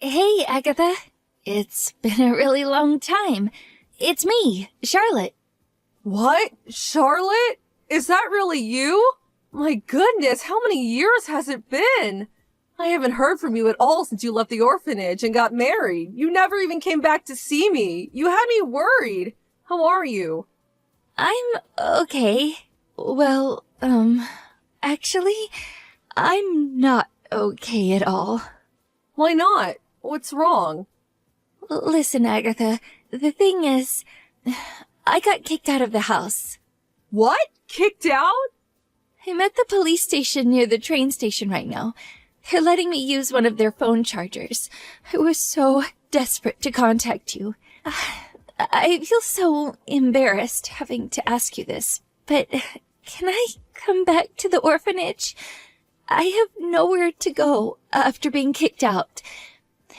Hey, Agatha. It's been a really long time. It's me, Charlotte. What? Charlotte? Is that really you? My goodness, how many years has it been? I haven't heard from you at all since you left the orphanage and got married. You never even came back to see me. You had me worried. How are you? I'm okay. Well, actually, I'm not okay at all. Why not? What's wrong? Listen, Agatha, the thing is, I got kicked out of the house. What? Kicked out? I'm at the police station near the train station right now. They're letting me use one of their phone chargers. I was so desperate to contact you. I feel so embarrassed having to ask you this, but can I come back to the orphanage? I have nowhere to go after being kicked out.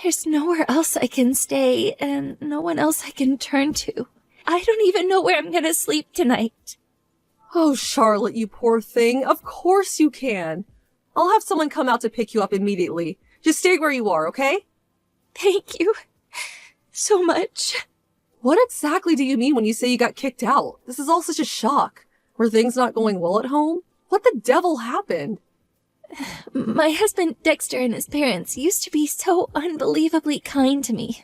There's nowhere else I can stay, and no one else I can turn to. I don't even know where I'm gonna sleep tonight. Oh, Charlotte, you poor thing. Of course you can. I'll have someone come out to pick you up immediately. Just stay where you are, okay? Thank you so much. What exactly do you mean when you say you got kicked out? This is all such a shock. Were things not going well at home? What the devil happened? My husband Dexter and his parents used to be so unbelievably kind to me.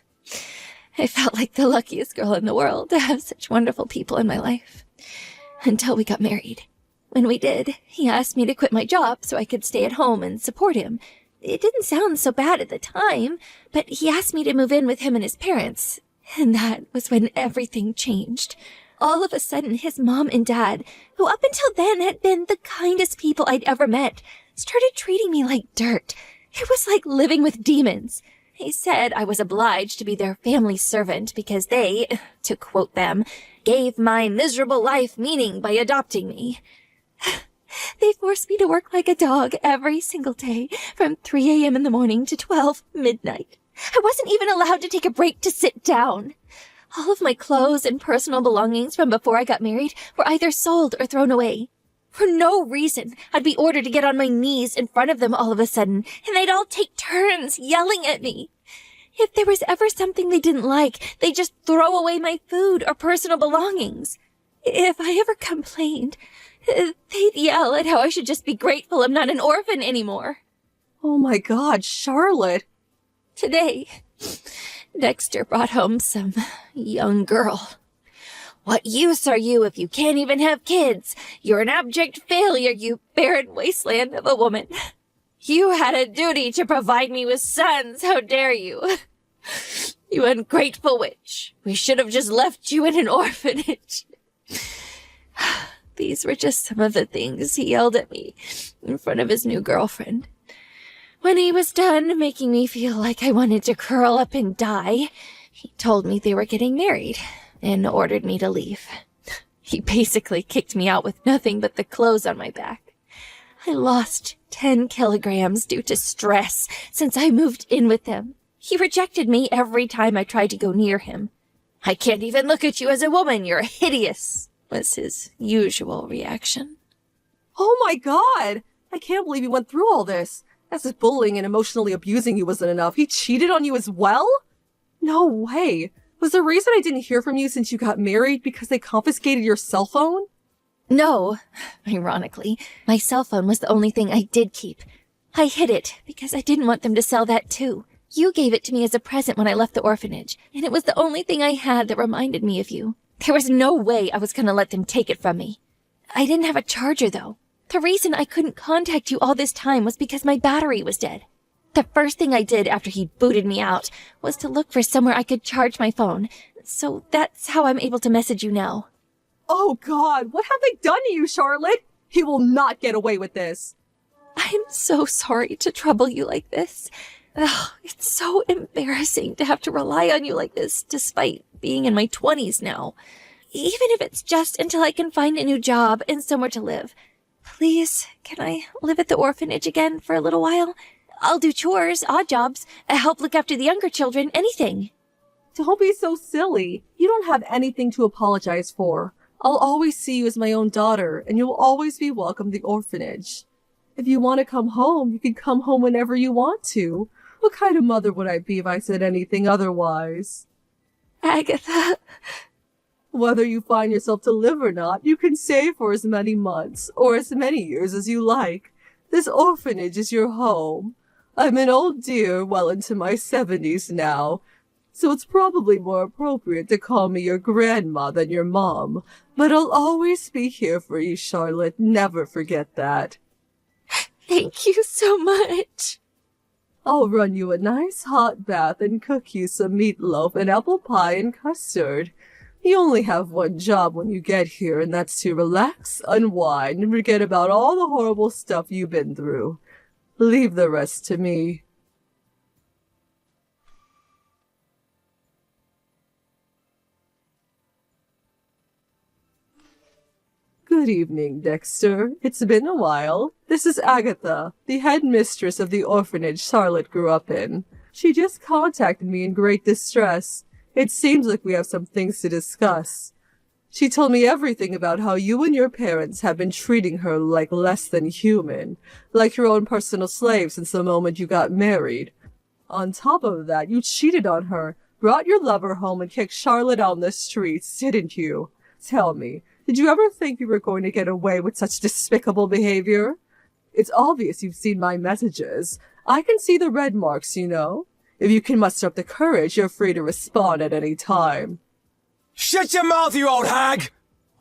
I felt like the luckiest girl in the world to have such wonderful people in my life. Until we got married. When we did, he asked me to quit my job so I could stay at home and support him. It didn't sound so bad at the time, but he asked me to move in with him and his parents. And that was when everything changed. All of a sudden, his mom and dad, who up until then had been the kindest people I'd ever met, started treating me like dirt. It was like living with demons. They said I was obliged to be their family servant because they, to quote them, gave my miserable life meaning by adopting me. They forced me to work like a dog every single day from 3 a.m. in the morning to 12 midnight. I wasn't even allowed to take a break to sit down. All of my clothes and personal belongings from before I got married were either sold or thrown away. For no reason, I'd be ordered to get on my knees in front of them all of a sudden, and they'd all take turns yelling at me. If there was ever something they didn't like, they'd just throw away my food or personal belongings. If I ever complained, they'd yell at how I should just be grateful I'm not an orphan anymore. Oh my God, Charlotte. Today, Dexter brought home some young girl. What use are you if you can't even have kids? You're an abject failure, you barren wasteland of a woman. You had a duty to provide me with sons, how dare you? You ungrateful witch. We should have just left you in an orphanage. These were just some of the things he yelled at me in front of his new girlfriend. When he was done making me feel like I wanted to curl up and die, he told me they were getting married and ordered me to leave. He basically kicked me out with nothing but the clothes on my back. I lost 10 kilograms due to stress since I moved in with them. He rejected me every time I tried to go near him. I can't even look at you as a woman, you're hideous, was his usual reaction. Oh my God! I can't believe you went through all this. As if bullying and emotionally abusing you wasn't enough, he cheated on you as well? No way. Was the reason I didn't hear from you since you got married because they confiscated your cell phone? No. Ironically, my cell phone was the only thing I did keep. I hid it because I didn't want them to sell that too. You gave it to me as a present when I left the orphanage, and it was the only thing I had that reminded me of you. There was no way I was going to let them take it from me. I didn't have a charger, though. The reason I couldn't contact you all this time was because my battery was dead. The first thing I did after he booted me out was to look for somewhere I could charge my phone. So that's how I'm able to message you now. Oh God, what have they done to you, Charlotte? He will not get away with this. I'm so sorry to trouble you like this. Ugh, it's so embarrassing to have to rely on you like this, despite being in my 20s now. Even if it's just until I can find a new job and somewhere to live. Please, can I live at the orphanage again for a little while? I'll do chores, odd jobs, help look after the younger children, anything. Don't be so silly. You don't have anything to apologize for. I'll always see you as my own daughter, and you'll always be welcome at the orphanage. If you want to come home, you can come home whenever you want to. What kind of mother would I be if I said anything otherwise? Agatha. Whether you find yourself to live or not, you can stay for as many months or as many years as you like. This orphanage is your home. I'm an old dear, well into my 70s now, so it's probably more appropriate to call me your grandma than your mom. But I'll always be here for you, Charlotte. Never forget that. Thank you so much. I'll run you a nice hot bath and cook you some meatloaf and apple pie and custard. You only have one job when you get here, and that's to relax, unwind, and forget about all the horrible stuff you've been through. Leave the rest to me. Good evening, Dexter. It's been a while. This is Agatha, the head mistress of the orphanage Charlotte grew up in. She just contacted me in great distress. It seems like we have some things to discuss. She told me everything about how you and your parents have been treating her like less than human, like your own personal slave since the moment you got married. On top of that, you cheated on her, brought your lover home, and kicked Charlotte out on the streets, didn't you? Tell me, did you ever think you were going to get away with such despicable behavior? It's obvious you've seen my messages. I can see the red marks, you know. If you can muster up the courage, you're free to respond at any time. Shut your mouth, you old hag!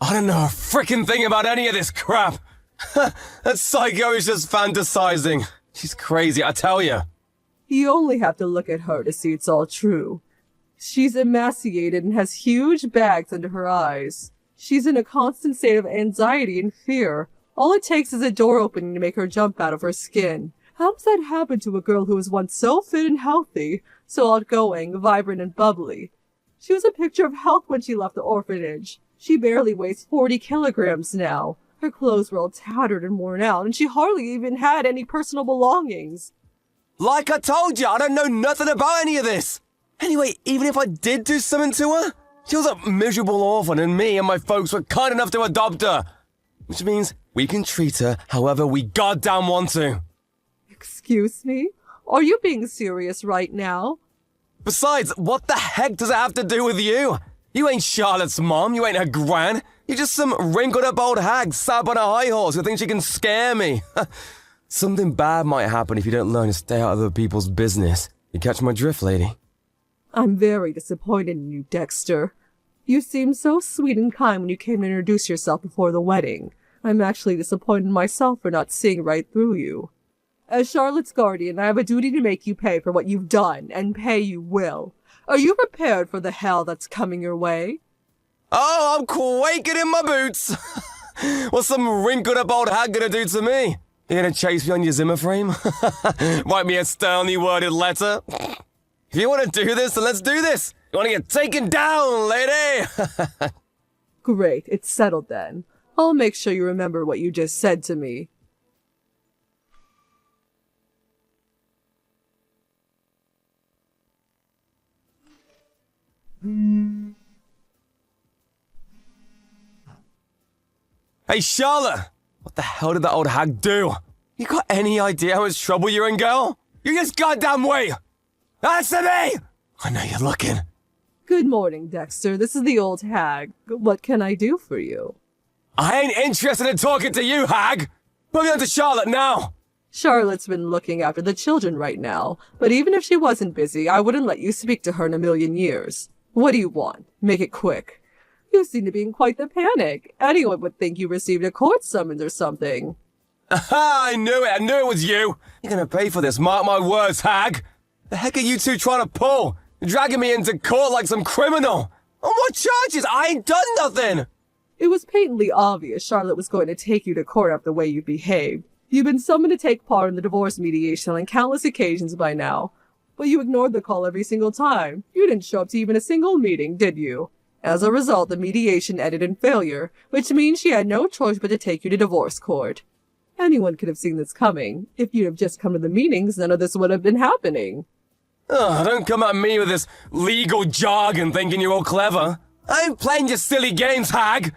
I don't know a frickin' thing about any of this crap. That psycho is just fantasizing. She's crazy, I tell you. You only have to look at her to see it's all true. She's emaciated and has huge bags under her eyes. She's in a constant state of anxiety and fear. All it takes is a door opening to make her jump out of her skin. How does that happen to a girl who was once so fit and healthy, so outgoing, vibrant, and bubbly? She was a picture of health when she left the orphanage. She barely weighs 40 kilograms now. Her clothes were all tattered and worn out, and she hardly even had any personal belongings. Like I told you, I don't know nothing about any of this. Anyway, even if I did do something to her, she was a miserable orphan, and me and my folks were kind enough to adopt her. Which means we can treat her however we goddamn want to. Excuse me? Are you being serious right now? Besides, what the heck does it have to do with you? You ain't Charlotte's mom, you ain't her gran. You're just some wrinkled-up old hag sat up on a high horse who thinks she can scare me. Something bad might happen if you don't learn to stay out of other people's business. You catch my drift, lady? I'm very disappointed in you, Dexter. You seemed so sweet and kind when you came to introduce yourself before the wedding. I'm actually disappointed myself for not seeing right through you. As Charlotte's guardian, I have a duty to make you pay for what you've done, and pay you will. Are you prepared for the hell that's coming your way? Oh, I'm quaking in my boots. What's some wrinkled-up old hag gonna do to me? You gonna chase me on your Zimmer frame? Write me a sternly worded letter? If you want to do this, then let's do this. You want to get taken down, lady? Great, it's settled then. I'll make sure you remember what you just said to me. Hey, Charlotte! What the hell did that old hag do? You got any idea how much trouble you're in, girl? You just goddamn wait! Answer me! I know you're looking. Good morning, Dexter. This is the old hag. What can I do for you? I ain't interested in talking to you, hag! Put me on to Charlotte now! Charlotte's been looking after the children right now, but even if she wasn't busy, I wouldn't let you speak to her in a million years. What do you want? Make it quick. You seem to be in quite the panic. Anyone would think you received a court summons or something. Aha! I knew it was you! You're gonna pay for this, mark my words, hag! The heck are you two trying to pull? You're dragging me into court like some criminal! On what charges? I ain't done nothing! It was patently obvious Charlotte was going to take you to court after the way you behaved. You've been summoned to take part in the divorce mediation on countless occasions by now. But you ignored the call every single time. You didn't show up to even a single meeting, did you? As a result, the mediation ended in failure, which means she had no choice but to take you to divorce court. Anyone could have seen this coming. If you'd have just come to the meetings, none of this would have been happening. Oh, don't come at me with this legal jargon thinking you're all clever. I ain't playing your silly games, hag!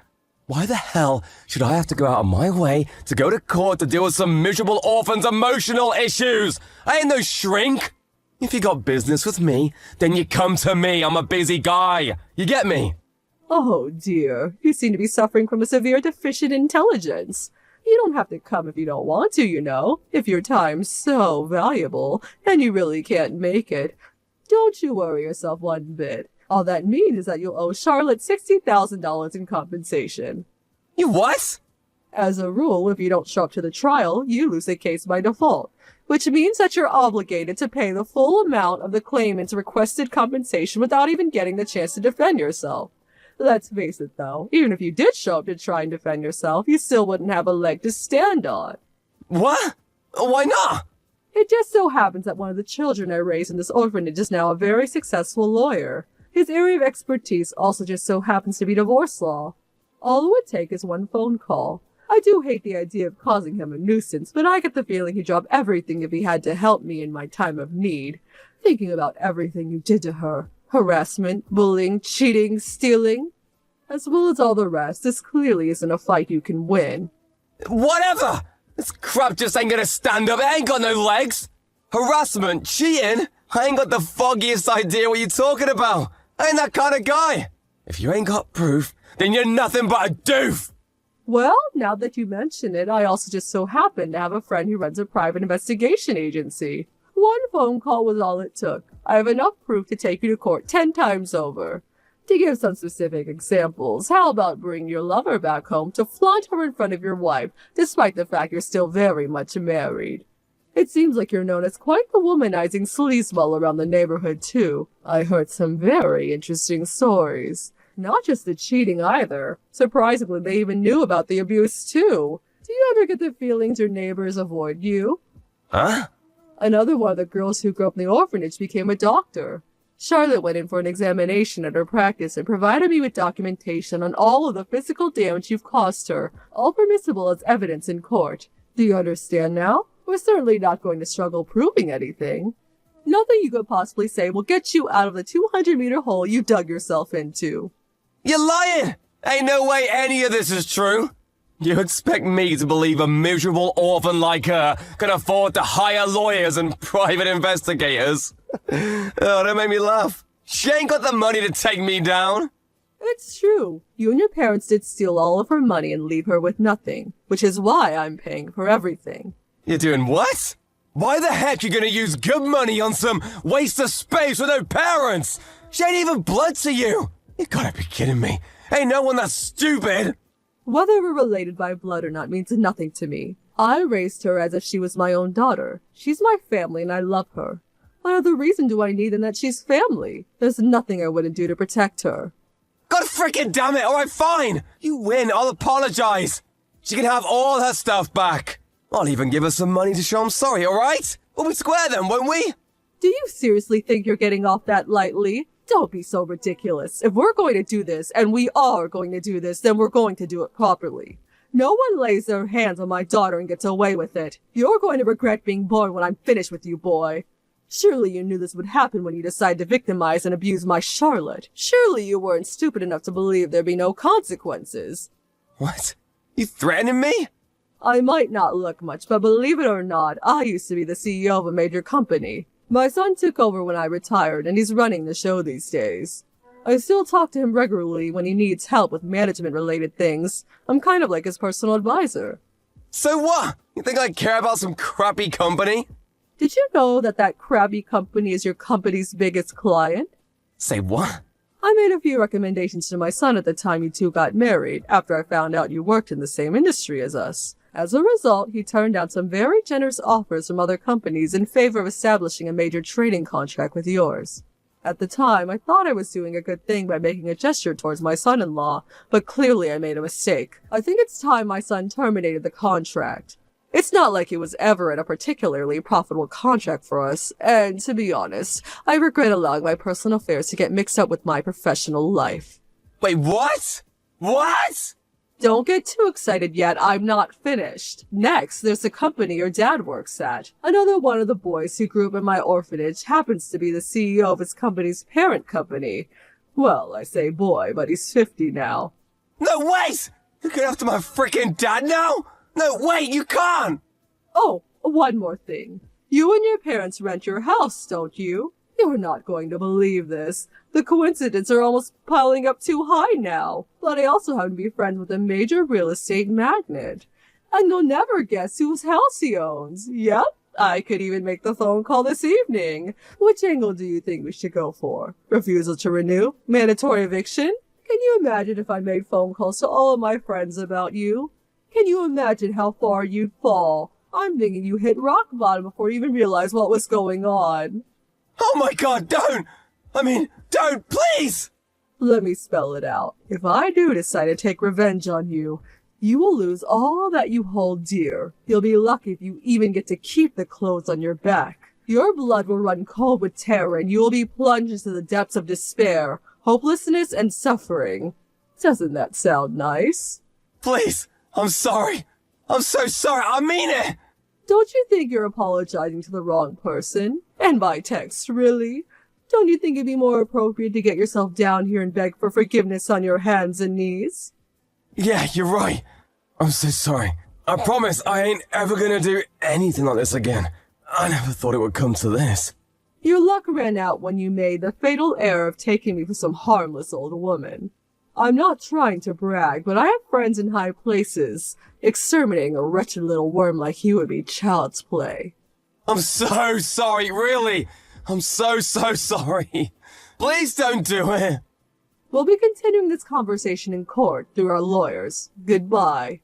Why the hell should I have to go out of my way to go to court to deal with some miserable orphan's emotional issues? I ain't no shrink! If you got business with me, then you come to me. I'm a busy guy. You get me? Oh dear, you seem to be suffering from a severe deficient intelligence. You don't have to come if you don't want to, you know. If your time's so valuable and you really can't make it, don't you worry yourself one bit. All that means is that you'll owe Charlotte $60,000 in compensation. You what? As a rule, if you don't show up to the trial, you lose the case by default, which means that you're obligated to pay the full amount of the claimant's requested compensation without even getting the chance to defend yourself. Let's face it, though, even if you did show up to try and defend yourself, you still wouldn't have a leg to stand on. What? Why not? It just so happens that one of the children I raised in this orphanage is now a very successful lawyer. His area of expertise also just so happens to be divorce law. All it would take is one phone call. I do hate the idea of causing him a nuisance, but I get the feeling he'd drop everything if he had to help me in my time of need. Thinking about everything you did to her. Harassment, bullying, cheating, stealing. As well as all the rest, this clearly isn't a fight you can win. Whatever! This crap just ain't gonna stand up. It ain't got no legs. Harassment, cheating? I ain't got the foggiest idea what you're talking about. I ain't that kind of guy. If you ain't got proof, then you're nothing but a doof. Well, now that you mention it, I also just so happen to have a friend who runs a private investigation agency. One phone call was all it took. I have enough proof to take you to court 10 times over. To give some specific examples, how about bringing your lover back home to flaunt her in front of your wife, despite the fact you're still very much married? It seems like you're known as quite the womanizing sleazeball around the neighborhood, too. I heard some very interesting stories. Not just the cheating either. Surprisingly, they even knew about the abuse, too. Do you ever get the feelings your neighbors avoid you? Huh? Another one of the girls who grew up in the orphanage became a doctor. Charlotte went in for an examination at her practice and provided me with documentation on all of the physical damage you've caused her, all permissible as evidence in court. Do you understand now? We're certainly not going to struggle proving anything. Nothing you could possibly say will get you out of the 200-meter hole you dug yourself into. You're lying! Ain't no way any of this is true. You expect me to believe a miserable orphan like her can afford to hire lawyers and private investigators? Oh, don't make me laugh. She ain't got the money to take me down. It's true. You and your parents did steal all of her money and leave her with nothing, which is why I'm paying for everything. You're doing what? Why the heck you gonna use good money on some waste of space with no parents? She ain't even blood to you. You gotta be kidding me. Ain't no one that stupid. Whether we're related by blood or not means nothing to me. I raised her as if she was my own daughter. She's my family and I love her. What other reason do I need than that she's family? There's nothing I wouldn't do to protect her. God freaking damn it, alright fine. You win, I'll apologize. She can have all her stuff back. I'll even give her some money to show I'm sorry, alright? We'll be square then, won't we? Do you seriously think you're getting off that lightly? Don't be so ridiculous. If we're going to do this, and we are going to do this, then we're going to do it properly. No one lays their hands on my daughter and gets away with it. You're going to regret being born when I'm finished with you, boy. Surely you knew this would happen when you decided to victimize and abuse my Charlotte. Surely you weren't stupid enough to believe there'd be no consequences. What? You threatening me? I might not look much, but believe it or not, I used to be the CEO of a major company. My son took over when I retired, and he's running the show these days. I still talk to him regularly when he needs help with management-related things. I'm kind of like his personal advisor. So what? You think I care about some crappy company? Did you know that crappy company is your company's biggest client? Say what? I made a few recommendations to my son at the time you two got married, after I found out you worked in the same industry as us. As a result, he turned down some very generous offers from other companies in favor of establishing a major trading contract with yours. At the time, I thought I was doing a good thing by making a gesture towards my son-in-law, but clearly I made a mistake. I think it's time my son terminated the contract. It's not like it was ever a particularly profitable contract for us, and to be honest, I regret allowing my personal affairs to get mixed up with my professional life. Wait, what? What? Don't get too excited yet, I'm not finished. Next, there's the company your dad works at. Another one of the boys who grew up in my orphanage happens to be the CEO of his company's parent company. Well, I say boy, but he's 50 now. No, wait! You get after my freaking dad now? No, wait, you can't! Oh, one more thing. You and your parents rent your house, don't you? You're not going to believe this. The coincidences are almost piling up too high now. But I also happen to be friends with a major real estate magnate. And you'll never guess whose house he owns. Yep, I could even make the phone call this evening. Which angle do you think we should go for? Refusal to renew? Mandatory eviction? Can you imagine if I made phone calls to all of my friends about you? Can you imagine how far you'd fall? I'm thinking you hit rock bottom before you even realized what was going on. Oh my God, don't! Don't, please! Let me spell it out. If I do decide to take revenge on you, you will lose all that you hold dear. You'll be lucky if you even get to keep the clothes on your back. Your blood will run cold with terror and you will be plunged into the depths of despair, hopelessness, and suffering. Doesn't that sound nice? Please, I'm sorry. I'm so sorry, I mean it! Don't you think you're apologizing to the wrong person? And by text, really? Don't you think it'd be more appropriate to get yourself down here and beg for forgiveness on your hands and knees? Yeah, you're right. I'm so sorry. I promise I ain't ever gonna do anything like this again. I never thought it would come to this. Your luck ran out when you made the fatal error of taking me for some harmless old woman. I'm not trying to brag, but I have friends in high places. Exterminating a wretched little worm like you would be child's play. I'm so sorry, really. I'm so sorry. Please don't do it. We'll be continuing this conversation in court through our lawyers. Goodbye.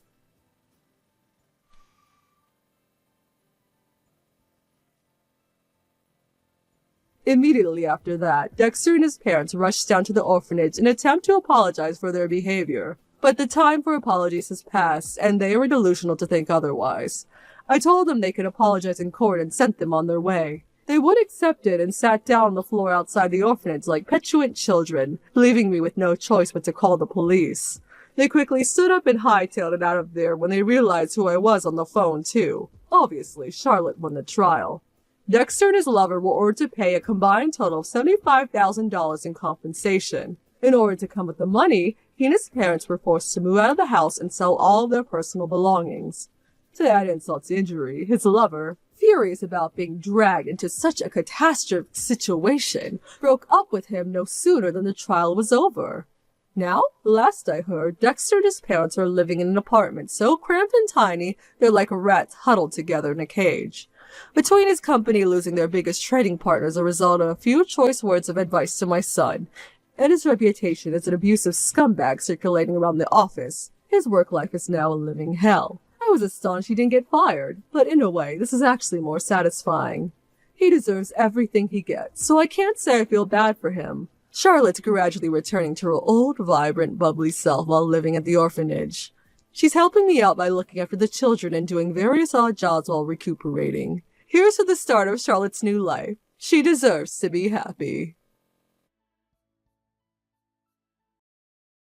Immediately after that, Dexter and his parents rushed down to the orphanage in an attempt to apologize for their behavior. But the time for apologies has passed, and they were delusional to think otherwise. I told them they could apologize in court and sent them on their way. They would accept it and sat down on the floor outside the orphanage like petulant children, leaving me with no choice but to call the police. They quickly stood up and hightailed it out of there when they realized who I was on the phone, too. Obviously, Charlotte won the trial. Dexter and his lover were ordered to pay a combined total of $75,000 in compensation. In order to come with the money, he and his parents were forced to move out of the house and sell all of their personal belongings. To add insult to injury, his lover, furious about being dragged into such a catastrophic situation, broke up with him no sooner than the trial was over. Now, last I heard, Dexter and his parents are living in an apartment so cramped and tiny they're like rats huddled together in a cage. Between his company losing their biggest trading partner as a result of a few choice words of advice to my son, and his reputation as an abusive scumbag circulating around the office, his work life is now a living hell. I was astonished he didn't get fired, but in a way, this is actually more satisfying. He deserves everything he gets, so I can't say I feel bad for him. Charlotte's gradually returning to her old, vibrant, bubbly self while living at the orphanage. She's helping me out by looking after the children and doing various odd jobs while recuperating. Here's to the start of Charlotte's new life. She deserves to be happy.